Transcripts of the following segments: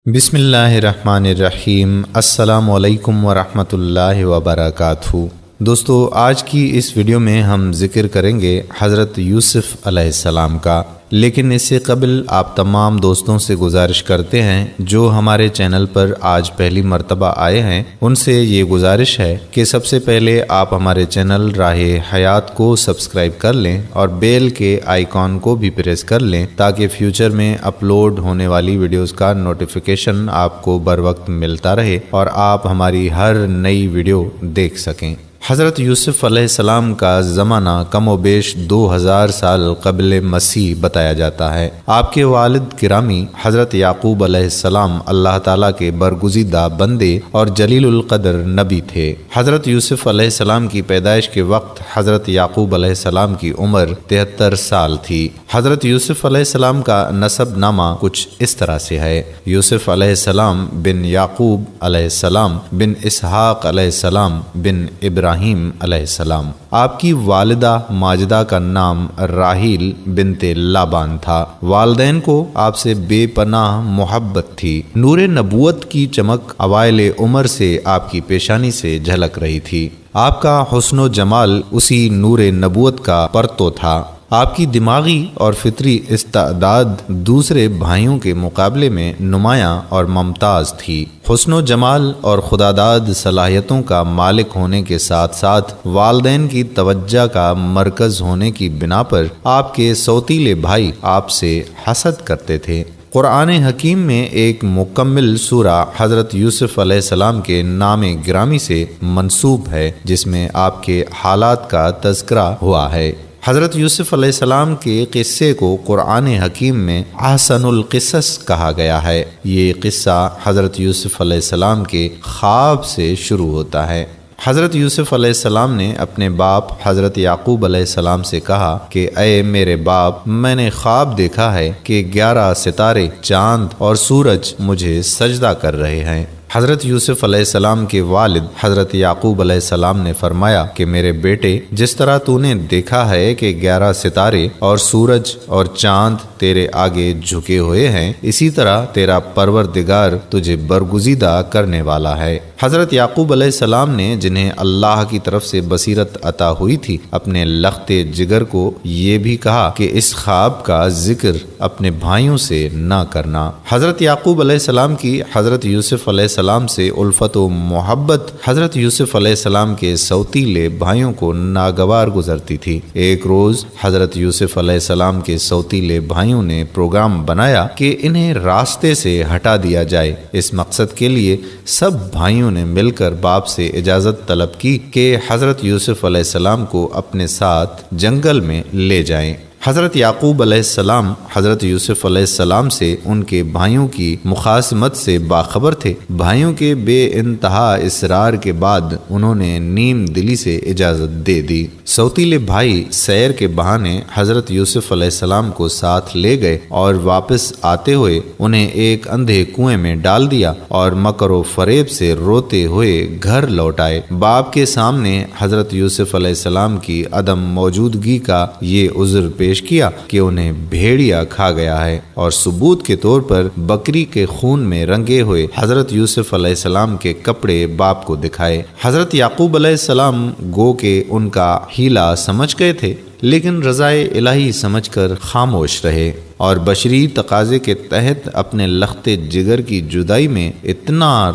بسم اللہ الرحمن الرحیم۔ السلام علیکم ورحمۃ اللہ وبرکاتہ۔ دوستو، آج کی اس ویڈیو میں ہم ذکر کریں گے حضرت یوسف علیہ السلام کا، لیکن اس سے قبل آپ تمام دوستوں سے گزارش کرتے ہیں جو ہمارے چینل پر آج پہلی مرتبہ آئے ہیں، ان سے یہ گزارش ہے کہ سب سے پہلے آپ ہمارے چینل راہ حیات کو سبسکرائب کر لیں اور بیل کے آئیکن کو بھی پریس کر لیں تاکہ فیوچر میں اپلوڈ ہونے والی ویڈیوز کا نوٹیفیکیشن آپ کو بر وقت ملتا رہے اور آپ ہماری ہر نئی ویڈیو دیکھ سکیں۔ حضرت یوسف علیہ السلام کا زمانہ کم و بیش 2000 سال قبل مسیح بتایا جاتا ہے۔ آپ کے والد گرامی حضرت یعقوب علیہ السلام اللہ تعالیٰ کے برگزیدہ بندے اور جلیل القدر نبی تھے۔ حضرت یوسف علیہ السلام کی پیدائش کے وقت حضرت یعقوب علیہ السلام کی عمر 73 سال تھی۔ حضرت یوسف علیہ السلام کا نسب نامہ کچھ اس طرح سے ہے: یوسف علیہ السلام بن یعقوب علیہ السلام بن اسحاق علیہ السلام بن ابراہیم علیہ السلام۔ آپ کی والدہ ماجدہ کا نام راحیل بنت لابان تھا۔ والدین کو آپ سے بے پناہ محبت تھی۔ نور نبوت کی چمک اوائل عمر سے آپ کی پیشانی سے جھلک رہی تھی۔ آپ کا حسن و جمال اسی نور نبوت کا پرتو تھا۔ آپ کی دماغی اور فطری استعداد دوسرے بھائیوں کے مقابلے میں نمایاں اور ممتاز تھی۔ حسن و جمال اور خداداد صلاحیتوں کا مالک ہونے کے ساتھ ساتھ والدین کی توجہ کا مرکز ہونے کی بنا پر آپ کے سوتیلے بھائی آپ سے حسد کرتے تھے۔ قرآن حکیم میں ایک مکمل سورہ حضرت یوسف علیہ السلام کے نام گرامی سے منسوب ہے جس میں آپ کے حالات کا تذکرہ ہوا ہے۔ حضرت یوسف علیہ السلام کے قصے کو قرآن حکیم میں احسن القصص کہا گیا ہے۔ یہ قصہ حضرت یوسف علیہ السلام کے خواب سے شروع ہوتا ہے۔ حضرت یوسف علیہ السلام نے اپنے باپ حضرت یعقوب علیہ السلام سے کہا کہ اے میرے باپ، میں نے خواب دیکھا ہے کہ 11 ستارے، چاند اور سورج مجھے سجدہ کر رہے ہیں۔ حضرت یوسف علیہ السلام کے والد حضرت یعقوب علیہ السلام نے فرمایا کہ میرے بیٹے، جس طرح تو نے دیکھا ہے کہ 11 ستارے اور سورج اور چاند تیرے آگے جھکے ہوئے ہیں، اسی طرح تیرا پروردگار تجھے برگزیدہ کرنے والا ہے۔ حضرت یعقوب علیہ السلام نے، جنہیں اللہ کی طرف سے بصیرت عطا ہوئی تھی، اپنے لخت جگر کو یہ بھی کہا کہ اس خواب کا ذکر اپنے بھائیوں سے نہ کرنا۔ حضرت یعقوب علیہ السلام کی حضرت یوسف علیہ السلام سے الفت و محبت حضرت یوسف علیہ السلام کے سوتیلے بھائیوں کو ناگوار گزرتی تھی۔ ایک روز حضرت یوسف علیہ السلام کے سوتیلے بھائیوں نے پروگرام بنایا کہ انہیں راستے سے ہٹا دیا جائے۔ اس مقصد کے لیے سب بھائیوں نے مل کر باپ سے اجازت طلب کی کہ حضرت یوسف علیہ السلام کو اپنے ساتھ جنگل میں لے جائیں۔ حضرت یعقوب علیہ السلام حضرت یوسف علیہ السلام سے ان کے بھائیوں کی مخاصمت سے باخبر تھے۔ بھائیوں کے بے انتہا اصرار کے بعد انہوں نے نیم دلی سے اجازت دے دی۔ سوتیلے بھائی سیر کے بہانے حضرت یوسف علیہ السلام کو ساتھ لے گئے اور واپس آتے ہوئے انہیں ایک اندھے کنویں میں ڈال دیا اور مکر و فریب سے روتے ہوئے گھر لوٹ آئے۔ باپ کے سامنے حضرت یوسف علیہ السلام کی عدم موجودگی کا یہ عذر پیش کیا کہ انہیں بھیڑیا کھا گیا ہے، اور ثبوت کے طور پر بکری کے خون میں رنگے ہوئے حضرت یوسف علیہ السلام کے کپڑے باپ کو دکھائے۔ حضرت یعقوب علیہ السلام گو کہ ان کا ہیلا سمجھ گئے تھے، لیکن رضائے الہی سمجھ کر خاموش رہے اور بشری تقاضے کے تحت اپنے لخت جگر کی جدائی میں اتنا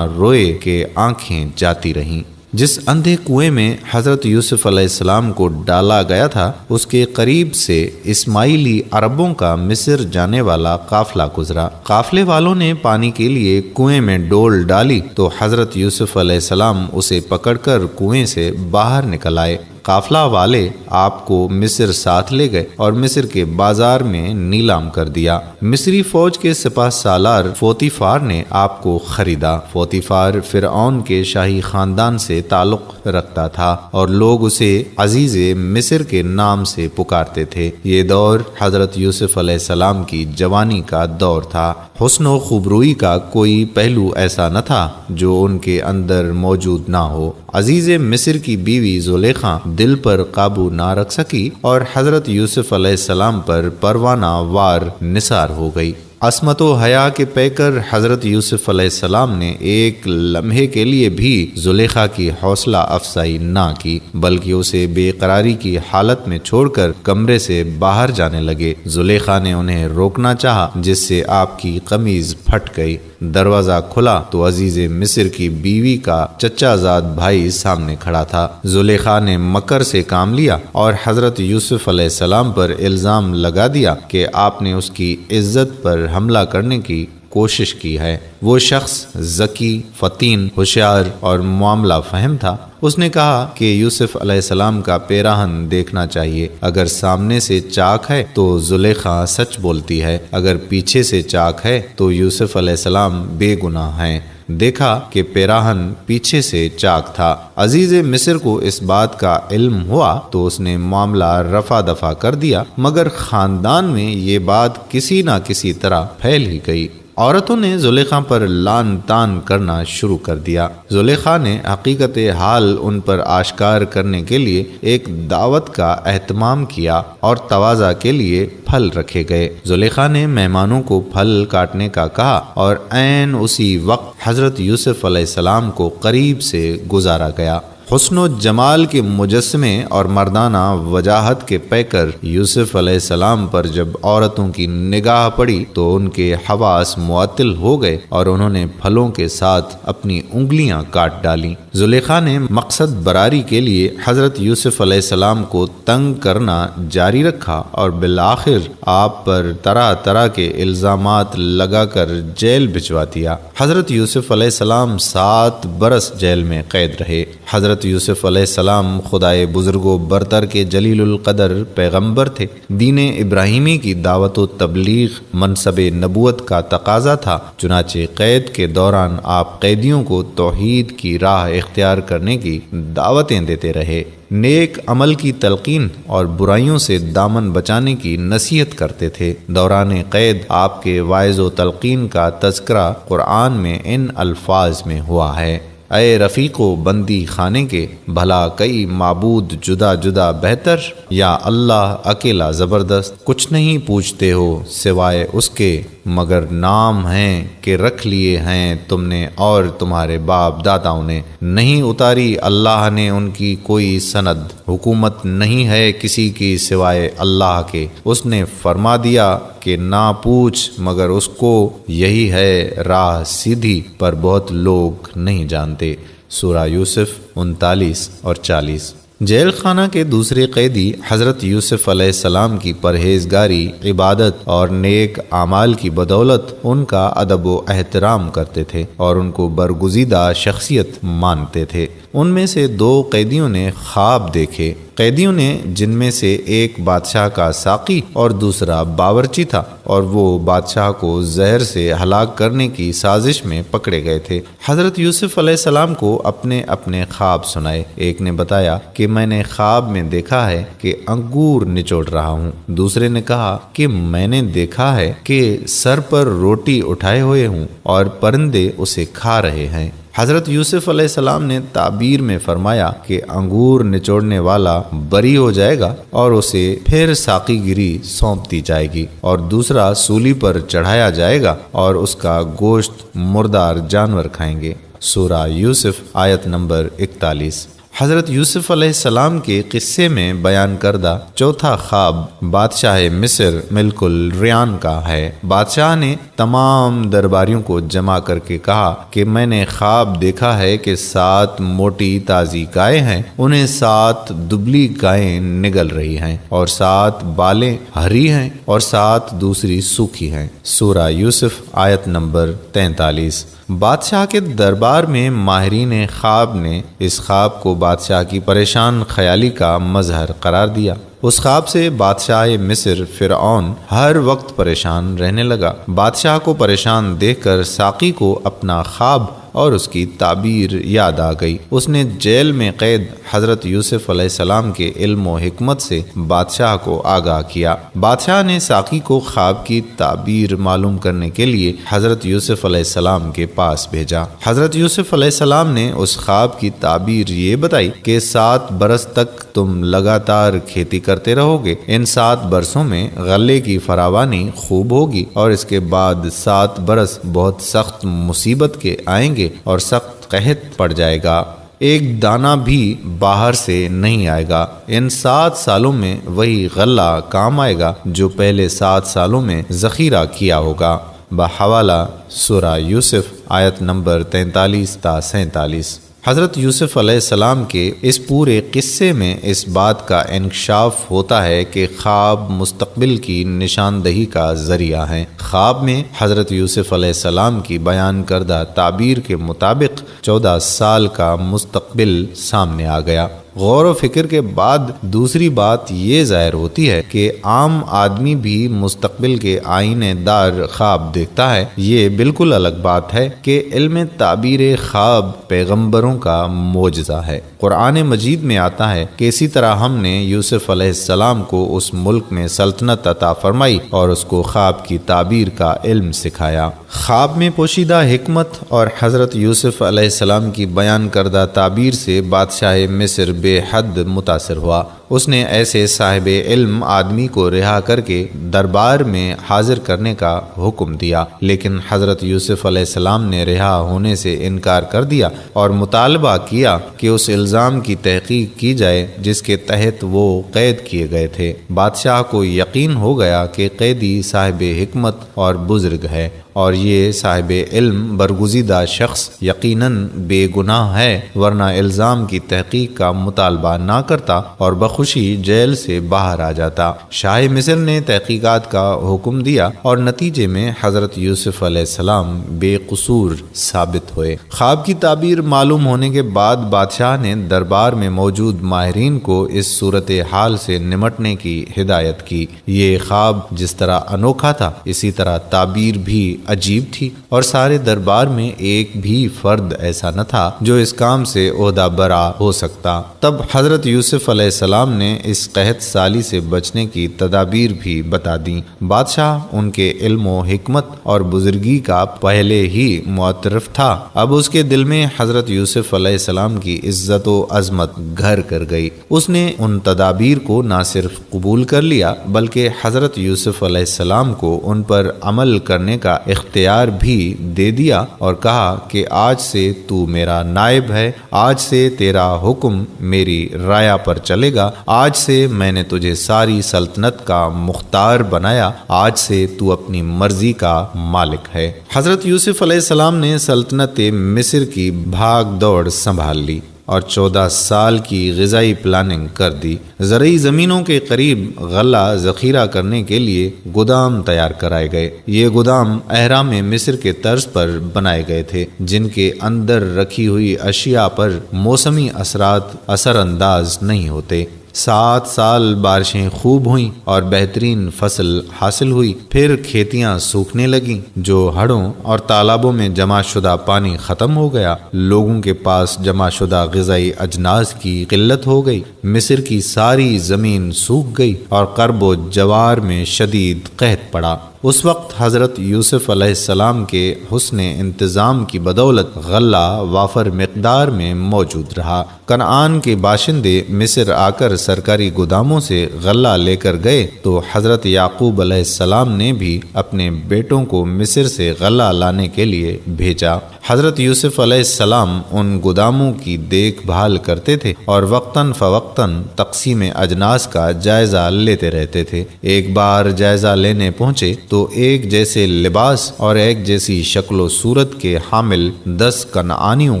روئے کہ آنکھیں جاتی رہیں۔ جس اندھے کنویں میں حضرت یوسف علیہ السلام کو ڈالا گیا تھا، اس کے قریب سے اسماعیلی عربوں کا مصر جانے والا قافلہ گزرا۔ قافلے والوں نے پانی کے لیے کنویں میں ڈول ڈالی تو حضرت یوسف علیہ السلام اسے پکڑ کر کنویں سے باہر نکل آئے۔ قافلہ والے آپ کو مصر ساتھ لے گئے اور مصر کے بازار میں نیلام کر دیا۔ مصری فوج کے سپہ سالار فوتیفار نے آپ کو خریدا۔ فوتیفار فرعون کے شاہی خاندان سے تعلق رکھتا تھا اور لوگ اسے عزیز مصر کے نام سے پکارتے تھے۔ یہ دور حضرت یوسف علیہ السلام کی جوانی کا دور تھا۔ حسن و خوبروئی کا کوئی پہلو ایسا نہ تھا جو ان کے اندر موجود نہ ہو۔ عزیز مصر کی بیوی زلیخا دل پر قابو نہ رکھ سکی اور حضرت یوسف علیہ السلام پر پروانہ وار نثار ہو گئی۔ عصمت و حیا کے پیکر حضرت یوسف علیہ السلام نے ایک لمحے کے لیے بھی زلیخا کی حوصلہ افزائی نہ کی، بلکہ اسے بے قراری کی حالت میں چھوڑ کر کمرے سے باہر جانے لگے۔ زلیخا نے انہیں روکنا چاہا، جس سے آپ کی قمیض پھٹ گئی۔ دروازہ کھلا تو عزیز مصر کی بیوی کا چچا زاد بھائی سامنے کھڑا تھا۔ زلیخا نے مکر سے کام لیا اور حضرت یوسف علیہ السلام پر الزام لگا دیا کہ آپ نے اس کی عزت پر حملہ کرنے کی کوشش کی ہے۔ وہ شخص ذکی، فطین، ہوشیار اور معاملہ فہم تھا۔ اس نے کہا کہ یوسف علیہ السلام کا پیراہن دیکھنا چاہیے، اگر سامنے سے چاک ہے تو زلیخا سچ بولتی ہے، اگر پیچھے سے چاک ہے تو یوسف علیہ السلام بے گناہ ہیں۔ دیکھا کہ پیراہن پیچھے سے چاک تھا۔ عزیز مصر کو اس بات کا علم ہوا تو اس نے معاملہ رفع دفع کر دیا، مگر خاندان میں یہ بات کسی نہ کسی طرح پھیل ہی گئی۔ عورتوں نے زلیخا پر لعن طعن کرنا شروع کر دیا۔ زلیخا نے حقیقت حال ان پر آشکار کرنے کے لیے ایک دعوت کا اہتمام کیا اور تواضع کے لیے پھل رکھے گئے۔ زلیخا نے مہمانوں کو پھل کاٹنے کا کہا اور عین اسی وقت حضرت یوسف علیہ السلام کو قریب سے گزارا گیا۔ حسن و جمال کے مجسمے اور مردانہ وجاہت کے پیکر یوسف علیہ السلام پر جب عورتوں کی نگاہ پڑی تو ان کے حواس معطل ہو گئے اور انہوں نے پھلوں کے ساتھ اپنی انگلیاں کاٹ ڈالیں۔ زلیخا نے مقصد براری کے لیے حضرت یوسف علیہ السلام کو تنگ کرنا جاری رکھا اور بالآخر آپ پر طرح طرح کے الزامات لگا کر جیل بھجوا دیا۔ حضرت یوسف علیہ السلام 7 برس جیل میں قید رہے۔ حضرت یوسف علیہ السلام خدائے بزرگ و برتر کے جلیل القدر پیغمبر تھے۔ دین ابراہیمی کی دعوت و تبلیغ منصب نبوت کا تقاضا تھا، چنانچہ قید کے دوران آپ قیدیوں کو توحید کی راہ اختیار کرنے کی دعوتیں دیتے رہے، نیک عمل کی تلقین اور برائیوں سے دامن بچانے کی نصیحت کرتے تھے۔ دوران قید آپ کے واعظ و تلقین کا تذکرہ قرآن میں ان الفاظ میں ہوا ہے: اے رفیق و بندی خانے کے، بھلا کئی معبود جدا جدا بہتر، یا اللہ اکیلا زبردست؟ کچھ نہیں پوچھتے ہو سوائے اس کے، مگر نام ہیں کہ رکھ لیے ہیں تم نے اور تمہارے باپ داداؤں نے، نہیں اتاری اللہ نے ان کی کوئی سند، حکومت نہیں ہے کسی کی سوائے اللہ کے، اس نے فرما دیا کہ نہ پوچھ مگر اس کو، یہی ہے راہ سیدھی پر بہت لوگ نہیں جانتے۔ سورہ یوسف 39 اور 40۔ جیل خانہ کے دوسرے قیدی حضرت یوسف علیہ السلام کی پرہیزگاری، عبادت اور نیک اعمال کی بدولت ان کا ادب و احترام کرتے تھے اور ان کو برگزیدہ شخصیت مانتے تھے۔ ان میں سے 2 قیدیوں نے خواب دیکھے۔ قیدیوں نے جن میں سے ایک بادشاہ کا ساقی اور دوسرا باورچی تھا، اور وہ بادشاہ کو زہر سے ہلاک کرنے کی سازش میں پکڑے گئے تھے۔ حضرت یوسف علیہ السلام کو اپنے اپنے خواب سنائے۔ ایک نے بتایا کہ میں نے خواب میں دیکھا ہے کہ انگور نچوڑ رہا ہوں۔ دوسرے نے کہا کہ میں نے دیکھا ہے کہ سر پر روٹی اٹھائے ہوئے ہوں اور پرندے اسے کھا رہے ہیں۔ حضرت یوسف علیہ السلام نے تعبیر میں فرمایا کہ انگور نچوڑنے والا بری ہو جائے گا اور اسے پھر ساقی گیری سونپ دی جائے گی، اور دوسرا سولی پر چڑھایا جائے گا اور اس کا گوشت مردار جانور کھائیں گے۔ سورہ یوسف آیت نمبر 41۔ حضرت یوسف علیہ السلام کے قصے میں بیان کردہ چوتھا خواب بادشاہ مصر ملک الریان کا ہے۔ بادشاہ نے تمام درباریوں کو جمع کر کے کہا کہ میں نے خواب دیکھا ہے کہ 7 موٹی تازی گائے ہیں، انہیں 7 دبلی گائیں نگل رہی ہیں، اور 7 بالیں ہری ہیں اور 7 دوسری سوکھی ہیں۔ سورہ یوسف آیت نمبر 43۔ بادشاہ کے دربار میں ماہرین خواب نے اس خواب کو بادشاہ کی پریشان خیالی کا مظہر قرار دیا۔ اس خواب سے بادشاہ مصر فرعون ہر وقت پریشان رہنے لگا۔ بادشاہ کو پریشان دیکھ کر ساقی کو اپنا خواب اور اس کی تعبیر یاد آ گئی۔ اس نے جیل میں قید حضرت یوسف علیہ السلام کے علم و حکمت سے بادشاہ کو آگاہ کیا۔ بادشاہ نے ساقی کو خواب کی تعبیر معلوم کرنے کے لیے حضرت یوسف علیہ السلام کے پاس بھیجا۔ حضرت یوسف علیہ السلام نے اس خواب کی تعبیر یہ بتائی کہ 7 برس تک تم لگاتار کھیتی کرتے رہو گے۔ ان 7 برسوں میں غلے کی فراوانی خوب ہوگی اور اس کے بعد 7 برس بہت سخت مصیبت کے آئیں گے اور سخت قحط پڑ جائے گا، ایک دانہ بھی باہر سے نہیں آئے گا۔ ان 7 سالوں میں وہی غلہ کام آئے گا جو پہلے 7 سالوں میں ذخیرہ کیا ہوگا۔ بحوالہ سورہ یوسف آیت نمبر 43 تا 47۔ حضرت یوسف علیہ السلام کے اس پورے قصے میں اس بات کا انکشاف ہوتا ہے کہ خواب مستقبل کی نشاندہی کا ذریعہ ہیں۔ خواب میں حضرت یوسف علیہ السلام کی بیان کردہ تعبیر کے مطابق 14 سال کا مستقبل سامنے آ گیا۔ غور و فکر کے بعد دوسری بات یہ ظاہر ہوتی ہے کہ عام آدمی بھی مستقبل کے آئینے دار خواب دیکھتا ہے۔ یہ بالکل الگ بات ہے کہ علم تعبیر خواب پیغمبروں کا معجزہ ہے۔ قرآن مجید میں آتا ہے کہ اسی طرح ہم نے یوسف علیہ السلام کو اس ملک میں سلطنت عطا فرمائی اور اس کو خواب کی تعبیر کا علم سکھایا۔ خواب میں پوشیدہ حکمت اور حضرت یوسف علیہ السلام کی بیان کردہ تعبیر سے بادشاہ مصر بے حد متاثر ہوا۔ اس نے ایسے صاحب علم آدمی کو رہا کر کے دربار میں حاضر کرنے کا حکم دیا، لیکن حضرت یوسف علیہ السلام نے رہا ہونے سے انکار کر دیا اور مطالبہ کیا کہ اس الزام کی تحقیق کی جائے جس کے تحت وہ قید کیے گئے تھے۔ بادشاہ کو یقین ہو گیا کہ قیدی صاحب حکمت اور بزرگ ہے اور یہ صاحب علم برگزیدہ شخص یقیناً بے گناہ ہے، ورنہ الزام کی تحقیق کا مطالبہ نہ کرتا اور بخوشی جیل سے باہر آ جاتا۔ شاہ مصر نے تحقیقات کا حکم دیا اور نتیجے میں حضرت یوسف علیہ السلام بے قصور ثابت ہوئے۔ خواب کی تعبیر معلوم ہونے کے بعد بادشاہ نے دربار میں موجود ماہرین کو اس صورتحال سے نمٹنے کی ہدایت کی۔ یہ خواب جس طرح انوکھا تھا اسی طرح تعبیر بھی عجیب تھی اور سارے دربار میں ایک بھی فرد ایسا نہ تھا جو اس کام سے عہدہ برا ہو سکتا۔ تب حضرت یوسف علیہ السلام نے اس قحط سالی سے بچنے کی تدابیر بھی بتا دیں۔ بادشاہ ان کے علم و حکمت اور بزرگی کا پہلے ہی معترف تھا۔ اب اس کے دل میں حضرت یوسف علیہ السلام کی عزت و عظمت گھر کر گئی۔ اس نے ان تدابیر کو نہ صرف قبول کر لیا بلکہ حضرت یوسف علیہ السلام کو ان پر عمل کرنے کا اختیار بھی دے دیا اور کہا کہ آج سے تو میرا نائب ہے، آج سے تیرا حکم میری رایا پر چلے گا، آج سے میں نے تجھے ساری سلطنت کا مختار بنایا، آج سے تو اپنی مرضی کا مالک ہے۔ حضرت یوسف علیہ السلام نے سلطنت مصر کی بھاگ دوڑ سنبھال لی اور 14 سال کی غذائی پلاننگ کر دی۔ زرعی زمینوں کے قریب غلہ ذخیرہ کرنے کے لیے گودام تیار کرائے گئے۔ یہ گودام اہرام مصر کے طرز پر بنائے گئے تھے جن کے اندر رکھی ہوئی اشیاء پر موسمی اثرات اثر انداز نہیں ہوتے۔ 7 سال بارشیں خوب ہوئیں اور بہترین فصل حاصل ہوئی، پھر کھیتیاں سوکھنے لگیں، جو ہڑوں اور تالابوں میں جمع شدہ پانی ختم ہو گیا، لوگوں کے پاس جمع شدہ غذائی اجناس کی قلت ہو گئی، مصر کی ساری زمین سوکھ گئی اور قرب و جوار میں شدید قحط پڑا۔ اس وقت حضرت یوسف علیہ السلام کے حسن انتظام کی بدولت غلہ وافر مقدار میں موجود رہا۔ کنعان کے باشندے مصر آ کر سرکاری گوداموں سے غلہ لے کر گئے تو حضرت یعقوب علیہ السلام نے بھی اپنے بیٹوں کو مصر سے غلہ لانے کے لیے بھیجا۔ حضرت یوسف علیہ السلام ان گوداموں کی دیکھ بھال کرتے تھے اور وقتاً فوقتاً تقسیم اجناس کا جائزہ لیتے رہتے تھے۔ ایک بار جائزہ لینے پہنچے تو ایک جیسے لباس اور ایک جیسی شکل و صورت کے حامل 10 کنعانیوں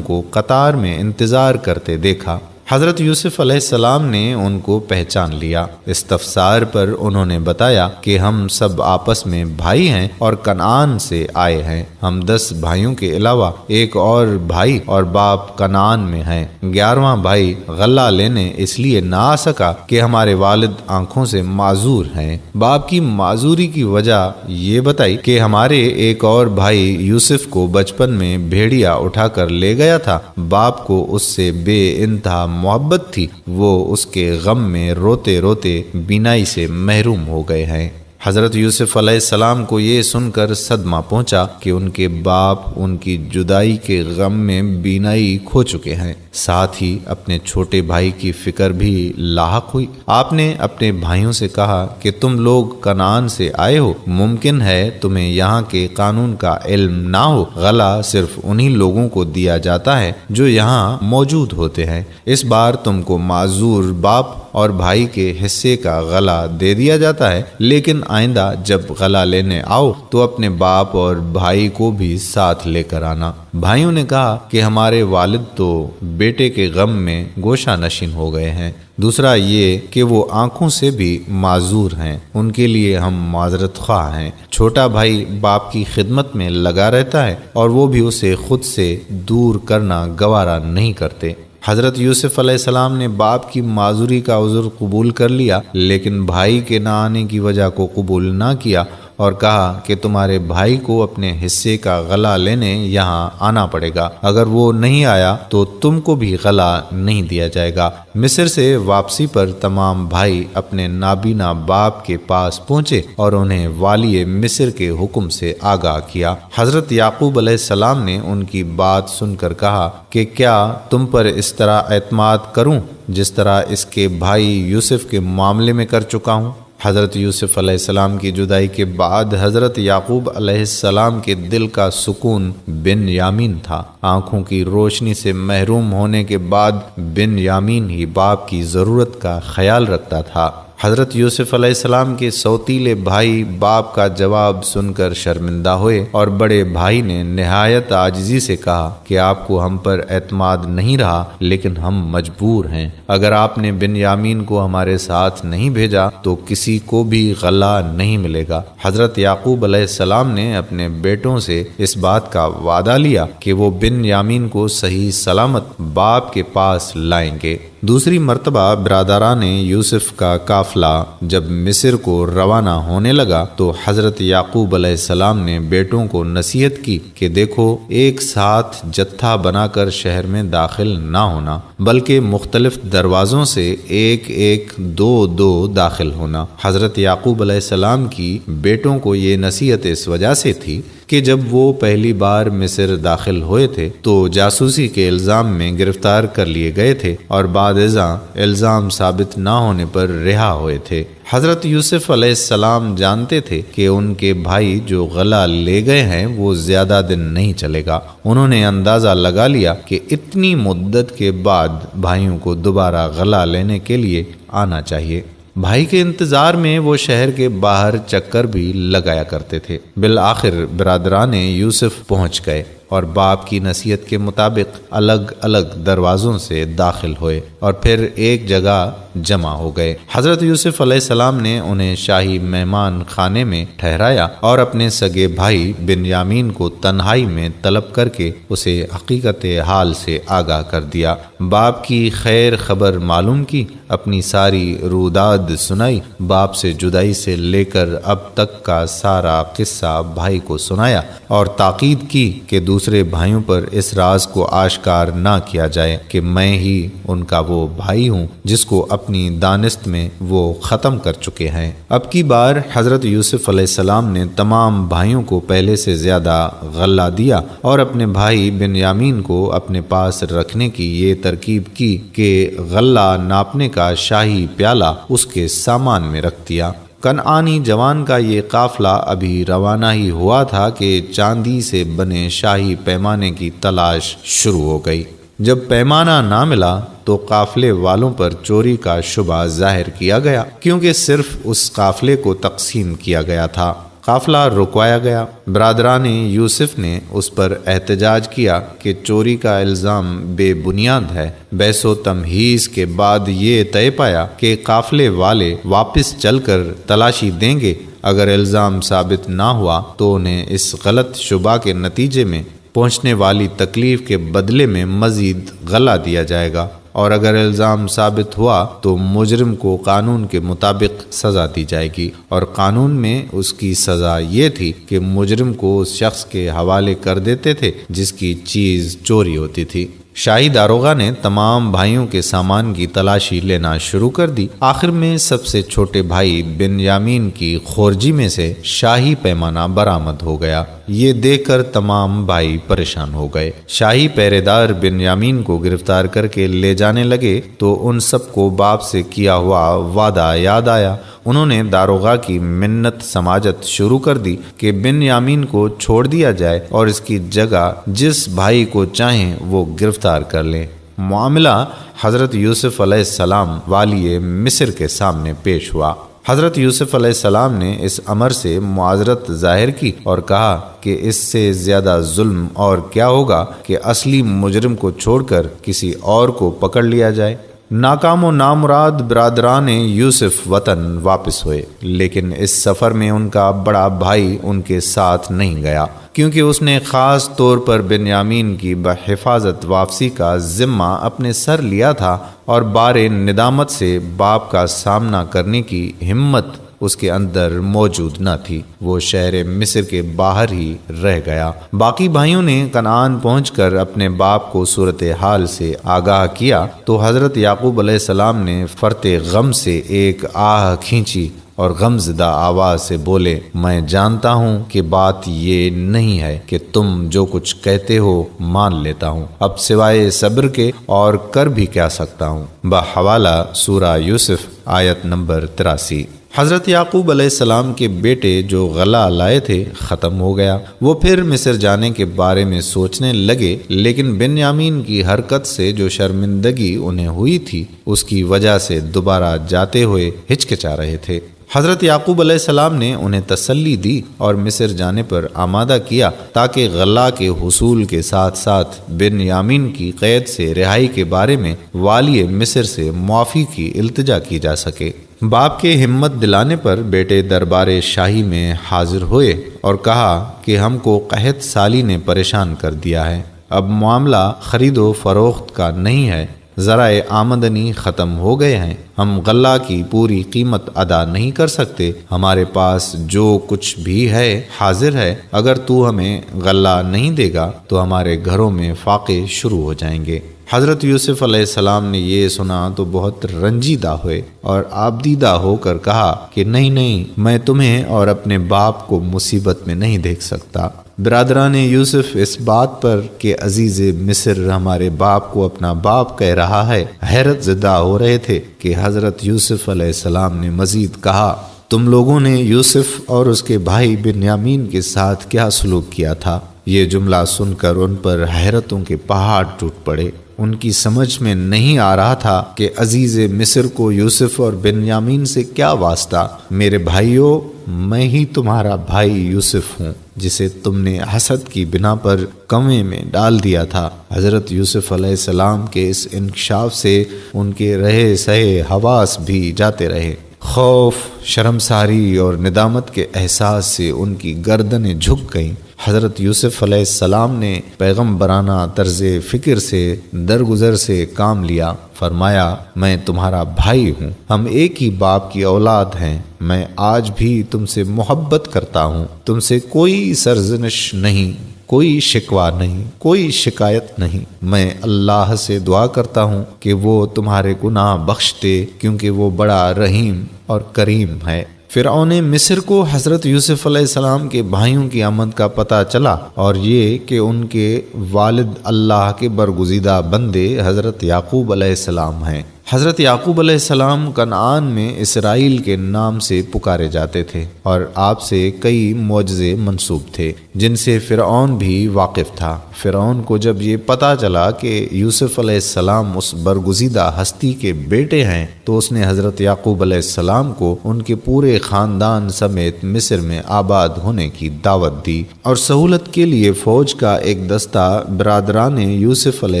کو قطار میں انتظار کرتے دیکھا۔ حضرت یوسف علیہ السلام نے ان کو پہچان لیا۔ استفسار پر انہوں نے بتایا کہ ہم سب آپس میں بھائی ہیں اور کنعان سے آئے ہیں۔ ہم 10 بھائیوں کے علاوہ ایک اور بھائی اور باپ کنعان میں ہیں۔ 11واں بھائی غلہ لینے اس لیے نہ آ سکا کہ ہمارے والد آنکھوں سے معذور ہیں۔ باپ کی معذوری کی وجہ یہ بتائی کہ ہمارے ایک اور بھائی یوسف کو بچپن میں بھیڑیا اٹھا کر لے گیا تھا۔ باپ کو اس سے بے انتہا محبت تھی، وہ اس کے غم میں روتے روتے بینائی سے محروم ہو گئے ہیں۔ حضرت یوسف علیہ السلام کو یہ سن کر صدمہ پہنچا کہ ان کے باپ ان کی جدائی کے غم میں بینائی کھو چکے ہیں۔ ساتھ ہی اپنے چھوٹے بھائی کی فکر بھی لاحق ہوئی۔ آپ نے اپنے بھائیوں سے کہا کہ تم لوگ کنعان سے آئے ہو، ممکن ہے تمہیں یہاں کے قانون کا علم نہ ہو۔ غلہ صرف انہی لوگوں کو دیا جاتا ہے جو یہاں موجود ہوتے ہیں۔ اس بار تم کو معذور باپ اور بھائی کے حصے کا غلہ دے دیا جاتا ہے، لیکن آئندہ جب غلہ لینے آؤ تو اپنے باپ اور بھائی کو بھی ساتھ لے کر آنا۔ بھائیوں نے کہا کہ ہمارے والد تو بیٹے کے غم میں گوشہ نشین ہو گئے ہیں، دوسرا یہ کہ وہ آنکھوں سے بھی معذور ہیں، ان کے لیے ہم معذرت خواہ ہیں۔ چھوٹا بھائی باپ کی خدمت میں لگا رہتا ہے اور وہ بھی اسے خود سے دور کرنا گوارا نہیں کرتے۔ حضرت یوسف علیہ السلام نے باپ کی معذوری کا عذر قبول کر لیا، لیکن بھائی کے نہ آنے کی وجہ کو قبول نہ کیا اور کہا کہ تمہارے بھائی کو اپنے حصے کا غلہ لینے یہاں آنا پڑے گا، اگر وہ نہیں آیا تو تم کو بھی غلہ نہیں دیا جائے گا۔ مصر سے واپسی پر تمام بھائی اپنے نابینا باپ کے پاس پہنچے اور انہیں والی مصر کے حکم سے آگاہ کیا۔ حضرت یعقوب علیہ السلام نے ان کی بات سن کر کہا کہ کیا تم پر اس طرح اعتماد کروں جس طرح اس کے بھائی یوسف کے معاملے میں کر چکا ہوں؟ حضرت یوسف علیہ السلام کی جدائی کے بعد حضرت یعقوب علیہ السلام کے دل کا سکون بن یامین تھا۔ آنکھوں کی روشنی سے محروم ہونے کے بعد بن یامین ہی باپ کی ضرورت کا خیال رکھتا تھا۔ حضرت یوسف علیہ السلام کے سوتیلے بھائی باپ کا جواب سن کر شرمندہ ہوئے اور بڑے بھائی نے نہایت عاجزی سے کہا کہ آپ کو ہم پر اعتماد نہیں رہا، لیکن ہم مجبور ہیں۔ اگر آپ نے بن یامین کو ہمارے ساتھ نہیں بھیجا تو کسی کو بھی غلہ نہیں ملے گا۔ حضرت یعقوب علیہ السلام نے اپنے بیٹوں سے اس بات کا وعدہ لیا کہ وہ بن یامین کو صحیح سلامت باپ کے پاس لائیں گے۔ دوسری مرتبہ برادران یوسف کا قافلہ جب مصر کو روانہ ہونے لگا تو حضرت یعقوب علیہ السلام نے بیٹوں کو نصیحت کی کہ دیکھو، ایک ساتھ جتھا بنا کر شہر میں داخل نہ ہونا، بلکہ مختلف دروازوں سے ایک ایک دو داخل ہونا۔ حضرت یعقوب علیہ السلام کی بیٹوں کو یہ نصیحت اس وجہ سے تھی کہ جب وہ پہلی بار مصر داخل ہوئے تھے تو جاسوسی کے الزام میں گرفتار کر لیے گئے تھے اور بعد ازاں الزام ثابت نہ ہونے پر رہا ہوئے تھے۔ حضرت یوسف علیہ السلام جانتے تھے کہ ان کے بھائی جو غلہ لے گئے ہیں وہ زیادہ دن نہیں چلے گا۔ انہوں نے اندازہ لگا لیا کہ اتنی مدت کے بعد بھائیوں کو دوبارہ غلہ لینے کے لیے آنا چاہیے۔ بھائی کے انتظار میں وہ شہر کے باہر چکر بھی لگایا کرتے تھے۔ بالآخر برادران یوسف پہنچ گئے اور باپ کی نصیحت کے مطابق الگ الگ دروازوں سے داخل ہوئے اور پھر ایک جگہ جمع ہو گئے۔ حضرت یوسف علیہ السلام نے انہیں شاہی مہمان خانے میں ٹھہرایا اور اپنے سگے بھائی بن یامین کو تنہائی میں طلب کر کے اسے حقیقت حال سے آگاہ کر دیا۔ باپ کی خیر خبر معلوم کی، اپنی ساری روداد سنائی، باپ سے جدائی سے لے کر اب تک کا سارا قصہ بھائی کو سنایا اور تاکید کی کہ دوسرے بھائیوں پر اس راز کو آشکار نہ کیا جائے کہ میں ہی ان کا وہ بھائی ہوں جس کو اپنی دانست میں وہ ختم کر چکے ہیں۔ اب کی بار حضرت یوسف علیہ السلام نے تمام بھائیوں کو پہلے سے زیادہ غلہ دیا اور اپنے بھائی بن یامین کو اپنے پاس رکھنے کی یہ ترکیب کی کہ غلہ ناپنے کا شاہی پیالہ اس کے سامان میں رکھ دیا۔ کنعانی جوان کا یہ قافلہ ابھی روانہ ہی ہوا تھا کہ چاندی سے بنے شاہی پیمانے کی تلاش شروع ہو گئی۔ جب پیمانہ نہ ملا تو قافلے والوں پر چوری کا شبہ ظاہر کیا گیا، کیونکہ صرف اس قافلے کو تقسیم کیا گیا تھا۔ قافلہ رکوایا گیا۔ برادران یوسف نے اس پر احتجاج کیا کہ چوری کا الزام بے بنیاد ہے۔ بحث و تمہیز کے بعد یہ طے پایا کہ قافلے والے واپس چل کر تلاشی دیں گے، اگر الزام ثابت نہ ہوا تو انہیں اس غلط شبہ کے نتیجے میں پہنچنے والی تکلیف کے بدلے میں مزید غلہ دیا جائے گا، اور اگر الزام ثابت ہوا تو مجرم کو قانون کے مطابق سزا دی جائے گی، اور قانون میں اس کی سزا یہ تھی کہ مجرم کو اس شخص کے حوالے کر دیتے تھے جس کی چیز چوری ہوتی تھی۔ شاہی داروغہ نے تمام بھائیوں کے سامان کی تلاشی لینا شروع کر دی۔ آخر میں سب سے چھوٹے بھائی بنیامین کی خورجی میں سے شاہی پیمانہ برآمد ہو گیا۔ یہ دیکھ کر تمام بھائی پریشان ہو گئے۔ شاہی پہرے دار بنیامین کو گرفتار کر کے لے جانے لگے تو ان سب کو باپ سے کیا ہوا وعدہ یاد آیا۔ انہوں نے داروغہ کی منت سماجت شروع کر دی کہ بنیامین کو چھوڑ دیا جائے اور اس کی جگہ جس بھائی کو چاہیں وہ گرفتار کر لیں۔ معاملہ حضرت یوسف علیہ السلام والی مصر کے سامنے پیش ہوا۔ حضرت یوسف علیہ السلام نے اس امر سے معذرت ظاہر کی اور کہا کہ اس سے زیادہ ظلم اور کیا ہوگا کہ اصلی مجرم کو چھوڑ کر کسی اور کو پکڑ لیا جائے۔ ناکام و نامراد برادران یوسف وطن واپس ہوئے، لیکن اس سفر میں ان کا بڑا بھائی ان کے ساتھ نہیں گیا، کیونکہ اس نے خاص طور پر بنیامین کی بحفاظت واپسی کا ذمہ اپنے سر لیا تھا، اور بار ندامت سے باپ کا سامنا کرنے کی ہمت اس کے اندر موجود نہ تھی۔ وہ شہر مصر کے باہر ہی رہ گیا۔ باقی بھائیوں نے کنعان پہنچ کر اپنے باپ کو صورتحال سے آگاہ کیا تو حضرت یعقوب علیہ السلام نے فرط غم سے ایک آہ کھینچی اور غمزدہ آواز سے بولے، میں جانتا ہوں کہ بات یہ نہیں ہے کہ تم جو کچھ کہتے ہو مان لیتا ہوں، اب سوائے صبر کے اور کر بھی کیا سکتا ہوں۔ بحوالہ سورہ یوسف آیت نمبر 83۔ حضرت یعقوب علیہ السلام کے بیٹے جو غلہ لائے تھے ختم ہو گیا۔ وہ پھر مصر جانے کے بارے میں سوچنے لگے، لیکن بنیامین کی حرکت سے جو شرمندگی انہیں ہوئی تھی اس کی وجہ سے دوبارہ جاتے ہوئے ہچکچا رہے تھے۔ حضرت یعقوب علیہ السلام نے انہیں تسلی دی اور مصر جانے پر آمادہ کیا تاکہ غلہ کے حصول کے ساتھ ساتھ بنیامین کی قید سے رہائی کے بارے میں والی مصر سے معافی کی التجا کی جا سکے۔ باپ کے ہمت دلانے پر بیٹے دربار شاہی میں حاضر ہوئے اور کہا کہ ہم کو قحط سالی نے پریشان کر دیا ہے، اب معاملہ خرید و فروخت کا نہیں ہے، ذرائع آمدنی ختم ہو گئے ہیں، ہم غلہ کی پوری قیمت ادا نہیں کر سکتے، ہمارے پاس جو کچھ بھی ہے حاضر ہے، اگر تو ہمیں غلہ نہیں دے گا تو ہمارے گھروں میں فاقے شروع ہو جائیں گے۔ حضرت یوسف علیہ السلام نے یہ سنا تو بہت رنجیدہ ہوئے اور آبدیدہ ہو کر کہا کہ نہیں، میں تمہیں اور اپنے باپ کو مصیبت میں نہیں دیکھ سکتا۔ برادران یوسف اس بات پر کہ عزیز مصر ہمارے باپ کو اپنا باپ کہہ رہا ہے حیرت زدہ ہو رہے تھے کہ حضرت یوسف علیہ السلام نے مزید کہا، تم لوگوں نے یوسف اور اس کے بھائی بنیامین کے ساتھ کیا سلوک کیا تھا؟ یہ جملہ سن کر ان پر حیرتوں کے پہاڑ ٹوٹ پڑے۔ ان کی سمجھ میں نہیں آ رہا تھا کہ عزیز مصر کو یوسف اور بنیامین سے کیا واسطہ۔ میرے بھائیوں، میں ہی تمہارا بھائی یوسف ہوں جسے تم نے حسد کی بنا پر کنویں میں ڈال دیا تھا۔ حضرت یوسف علیہ السلام کے اس انکشاف سے ان کے رہے سہے حواس بھی جاتے رہے۔ خوف، شرمساری اور ندامت کے احساس سے ان کی گردنیں جھک گئیں۔ حضرت یوسف علیہ السلام نے پیغمبرانہ طرز فکر سے درگزر سے کام لیا۔ فرمایا، میں تمہارا بھائی ہوں، ہم ایک ہی باپ کی اولاد ہیں، میں آج بھی تم سے محبت کرتا ہوں، تم سے کوئی سرزنش نہیں، کوئی شکوہ نہیں، کوئی شکایت نہیں۔ میں اللہ سے دعا کرتا ہوں کہ وہ تمہارے گناہ بخش دے، کیونکہ وہ بڑا رحیم اور کریم ہے۔ فرعون مصر کو حضرت یوسف علیہ السلام کے بھائیوں کی آمد کا پتہ چلا اور یہ کہ ان کے والد اللہ کے برگزیدہ بندے حضرت یعقوب علیہ السلام ہیں۔ حضرت یعقوب علیہ السلام کنعان میں اسرائیل کے نام سے پکارے جاتے تھے اور آپ سے کئی معجزے منسوب تھے جن سے فرعون بھی واقف تھا۔ فرعون کو جب یہ پتہ چلا کہ یوسف علیہ السلام اس برگزیدہ ہستی کے بیٹے ہیں تو اس نے حضرت یعقوب علیہ السلام کو ان کے پورے خاندان سمیت مصر میں آباد ہونے کی دعوت دی اور سہولت کے لیے فوج کا ایک دستہ برادران یوسف علیہ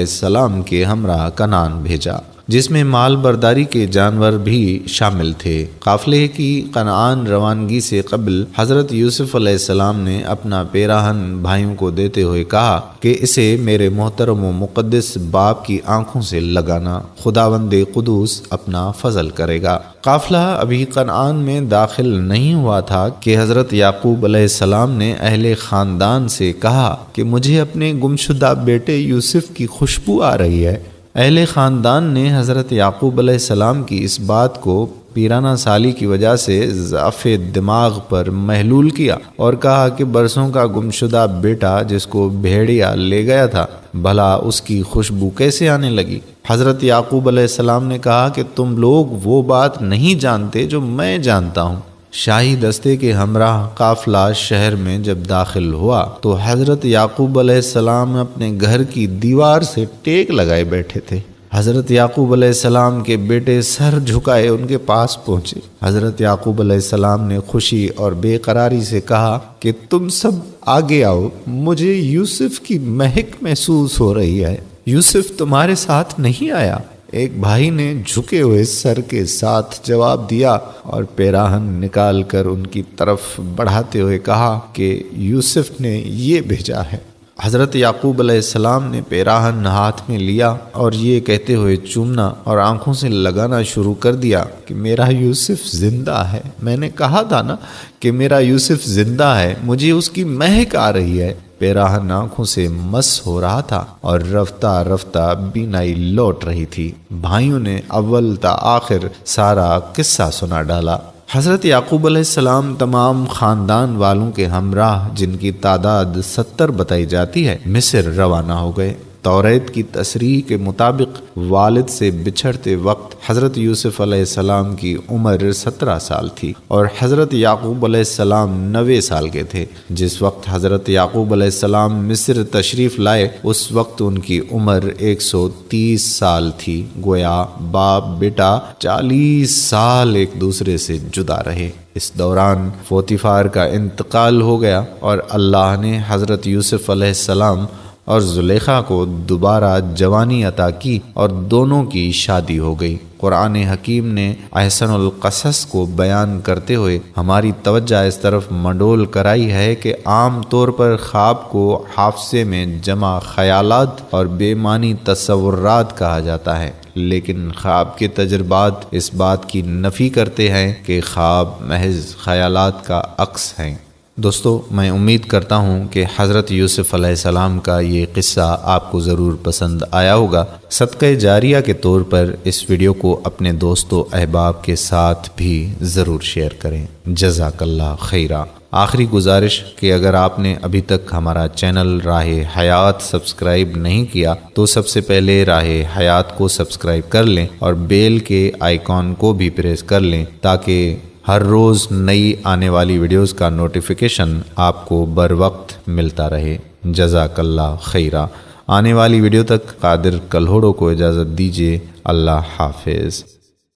السلام کے ہمراہ کنعان بھیجا، جس میں مال برداری کے جانور بھی شامل تھے۔ قافلے کی کنعان روانگی سے قبل حضرت یوسف علیہ السلام نے اپنا پیراہن بھائیوں کو دیتے ہوئے کہا کہ اسے میرے محترم و مقدس باپ کی آنکھوں سے لگانا، خداوند قدوس اپنا فضل کرے گا۔ قافلہ ابھی کنعان میں داخل نہیں ہوا تھا کہ حضرت یعقوب علیہ السلام نے اہل خاندان سے کہا کہ مجھے اپنے گمشدہ بیٹے یوسف کی خوشبو آ رہی ہے۔ اہل خاندان نے حضرت یعقوب علیہ السلام کی اس بات کو پیرانہ سالی کی وجہ سے ضعف دماغ پر محلول کیا اور کہا کہ برسوں کا گمشدہ بیٹا جس کو بھیڑیا لے گیا تھا، بھلا اس کی خوشبو کیسے آنے لگی؟ حضرت یعقوب علیہ السلام نے کہا کہ تم لوگ وہ بات نہیں جانتے جو میں جانتا ہوں۔ شاہی دستے کے ہمراہ قافلہ شہر میں جب داخل ہوا تو حضرت یعقوب علیہ السلام اپنے گھر کی دیوار سے ٹیک لگائے بیٹھے تھے۔ حضرت یعقوب علیہ السلام کے بیٹے سر جھکائے ان کے پاس پہنچے۔ حضرت یعقوب علیہ السلام نے خوشی اور بے قراری سے کہا کہ تم سب آگے آؤ، مجھے یوسف کی مہک محسوس ہو رہی ہے۔ یوسف تمہارے ساتھ نہیں آیا؟ ایک بھائی نے جھکے ہوئے سر کے ساتھ جواب دیا اور پیراہن نکال کر ان کی طرف بڑھاتے ہوئے کہا کہ یوسف نے یہ بھیجا ہے۔ حضرت یعقوب علیہ السلام نے پیراہن ہاتھ میں لیا اور یہ کہتے ہوئے چومنا اور آنکھوں سے لگانا شروع کر دیا کہ میرا یوسف زندہ ہے۔ میں نے کہا تھا نا کہ میرا یوسف زندہ ہے، مجھے اس کی مہک آ رہی ہے۔ پیراہن آنکھوں سے مس ہو رہا تھا اور رفتہ رفتہ بینائی لوٹ رہی تھی۔ بھائیوں نے اول تا آخر سارا قصہ سنا ڈالا۔ حضرت یعقوب علیہ السلام تمام خاندان والوں کے ہمراہ، جن کی تعداد 70 بتائی جاتی ہے، مصر روانہ ہو گئے۔ توریت کی تصریح کے مطابق والد سے بچھڑتے وقت حضرت یوسف علیہ السلام کی عمر 17 سال تھی اور حضرت یعقوب علیہ السلام 90 سال کے تھے۔ جس وقت حضرت یعقوب علیہ السلام مصر تشریف لائے اس وقت ان کی عمر 130 سال تھی۔ گویا باپ بیٹا 40 سال ایک دوسرے سے جدا رہے۔ اس دوران پوتیفار کا انتقال ہو گیا اور اللہ نے حضرت یوسف علیہ السلام اور زلیخا کو دوبارہ جوانی عطا کی اور دونوں کی شادی ہو گئی۔ قرآن حکیم نے احسن القصص کو بیان کرتے ہوئے ہماری توجہ اس طرف منڈول کرائی ہے کہ عام طور پر خواب کو حافظے میں جمع خیالات اور بے معنی تصورات کہا جاتا ہے، لیکن خواب کے تجربات اس بات کی نفی کرتے ہیں کہ خواب محض خیالات کا عکس ہیں۔ دوستو، میں امید کرتا ہوں کہ حضرت یوسف علیہ السلام کا یہ قصہ آپ کو ضرور پسند آیا ہوگا۔ صدقہ جاریہ کے طور پر اس ویڈیو کو اپنے دوستو احباب کے ساتھ بھی ضرور شیئر کریں۔ جزاک اللہ خیرہ۔ آخری گزارش کہ اگر آپ نے ابھی تک ہمارا چینل راہ حیات سبسکرائب نہیں کیا تو سب سے پہلے راہ حیات کو سبسکرائب کر لیں اور بیل کے آئیکن کو بھی پریس کر لیں تاکہ ہر روز نئی آنے والی ویڈیوز کا نوٹیفیکیشن آپ کو بر وقت ملتا رہے۔ جزاک اللہ خیرہ۔ آنے والی ویڈیو تک قادر کلہوڑو کو اجازت دیجیے۔ اللہ حافظ۔